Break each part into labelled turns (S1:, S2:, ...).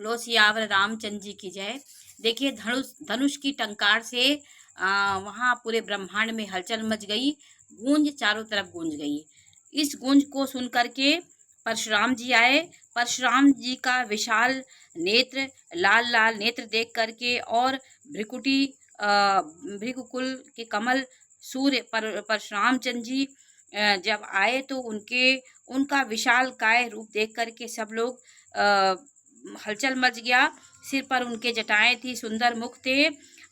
S1: बोलो सियावर रामचंद्र जी की जय। देखिए धनुष धनुष की टंकार से वहाँ पूरे ब्रह्मांड में हलचल मच गई, गूंज चारों तरफ गूंज गई। इस गूंज को सुन करके परशुराम जी आए। परशुराम जी का विशाल नेत्र, लाल लाल नेत्र देख करके और भ्रिकुटी भृगुकुल के कमल सूर्य परशुराम चंद्र जी जब आए तो उनका विशाल काय रूप देख करके सब लोग हलचल मच गया। सिर पर उनके जटाएं थी, सुंदर मुख थे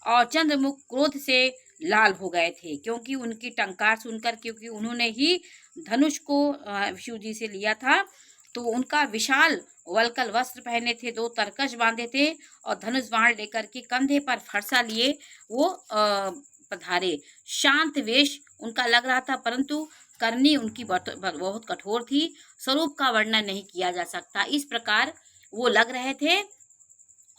S1: और चंद्रमुख क्रोध से लाल हो गए थे, क्योंकि उनकी टंकार सुनकर, क्योंकि उन्होंने ही धनुष को विष्णु जी से लिया था। तो उनका विशाल वलकल वस्त्र पहने थे, 2 तरकश बांधे थे और धनुष बाण लेकर के कंधे पर फरसा लिए वो पधारे। शांत वेश उनका लग रहा था, परंतु करनी उनकी बहुत कठोर थी। स्वरूप का वर्णन नहीं किया जा सकता, इस प्रकार वो लग रहे थे।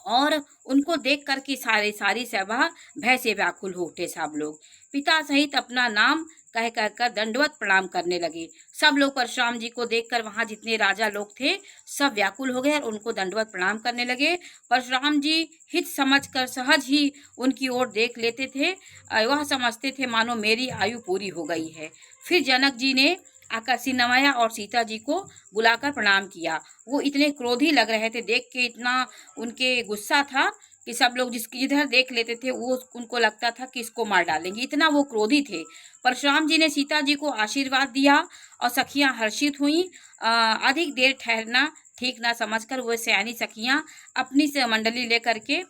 S1: और उनको देख करके सारी सभा भय से व्याकुल हो उठे। सब लोग पिता सहित अपना नाम कह कर दंडवत प्रणाम करने लगे। सब लोग परशुराम जी को देखकर, वहां जितने राजा लोग थे सब व्याकुल हो गए और उनको दंडवत प्रणाम करने लगे। परशुराम जी हित समझकर सहज ही उनकी ओर देख लेते थे। वह समझते थे मानो मेरी आयु पूरी हो गई है। फिर जनक जी ने आकर सिर नवाया और सीता जी को बुलाकर प्रणाम किया। वो इतने क्रोधी लग रहे थे, देख के इतना उनके गुस्सा था कि सब लोग जिधर देख लेते थे वो उनको लगता था कि इसको मार डालेंगे, इतना वो क्रोधी थे। परशुराम जी ने सीता जी को आशीर्वाद दिया और सखियां हर्षित हुई। अधिक देर ठहरना ठीक ना समझकर वो सयानी सखियां अपनी से मंडली लेकर के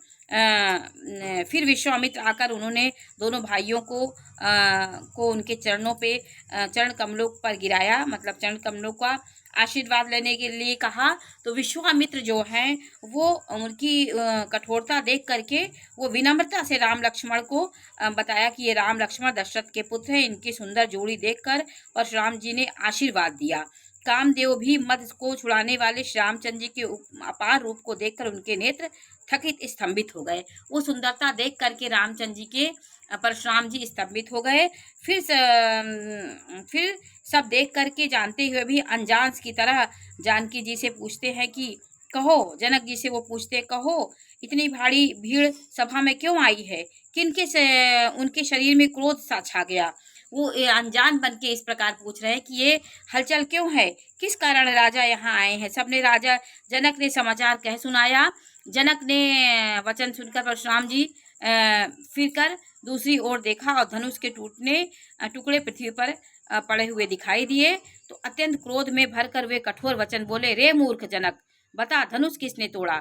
S1: फिर विश्वामित्र आकर उन्होंने दोनों भाइयों को उनके चरणों पे चरण कमलों पर गिराया, मतलब चरण कमलों का आशीर्वाद लेने के लिए कहा। तो विश्वामित्र जो हैं वो उनकी कठोरता देख करके वो विनम्रता से राम लक्ष्मण को बताया कि ये राम लक्ष्मण दशरथ के पुत्र हैं। इनकी सुंदर जोड़ी देखकर परशुराम जी ने आशीर्वाद दिया। कामदेव भी मद को छुड़ाने वाले श्री रामचंद्र जी के अपार रूप को देखकर उनके नेत्र थकित स्तंभित हो गए। वो सुंदरता देख करके रामचंद्र जी के परशुराम जी स्तंभित हो गए। फिर सब देख करके जानते हुए भी अनजान की तरह जानकी जी से पूछते हैं कि कहो, जनक जी से वो पूछते, कहो इतनी भारी भीड़ सभा में क्यों आई है, किनके से उनके शरीर में क्रोध सा छा गया। वो अनजान बन के इस प्रकार पूछ रहे हैं कि ये हलचल क्यों है, किस कारण राजा यहाँ आए हैं। सबने राजा जनक ने समाचार कह सुनाया। जनक ने वचन सुनकर परशुराम जी फिर कर दूसरी ओर देखा और धनुष के टुकड़े पृथ्वी पर पड़े हुए दिखाई दिए। तो अत्यंत क्रोध में भरकर वे कठोर वचन बोले, रे मूर्ख जनक, बता धनुष किसने तोड़ा।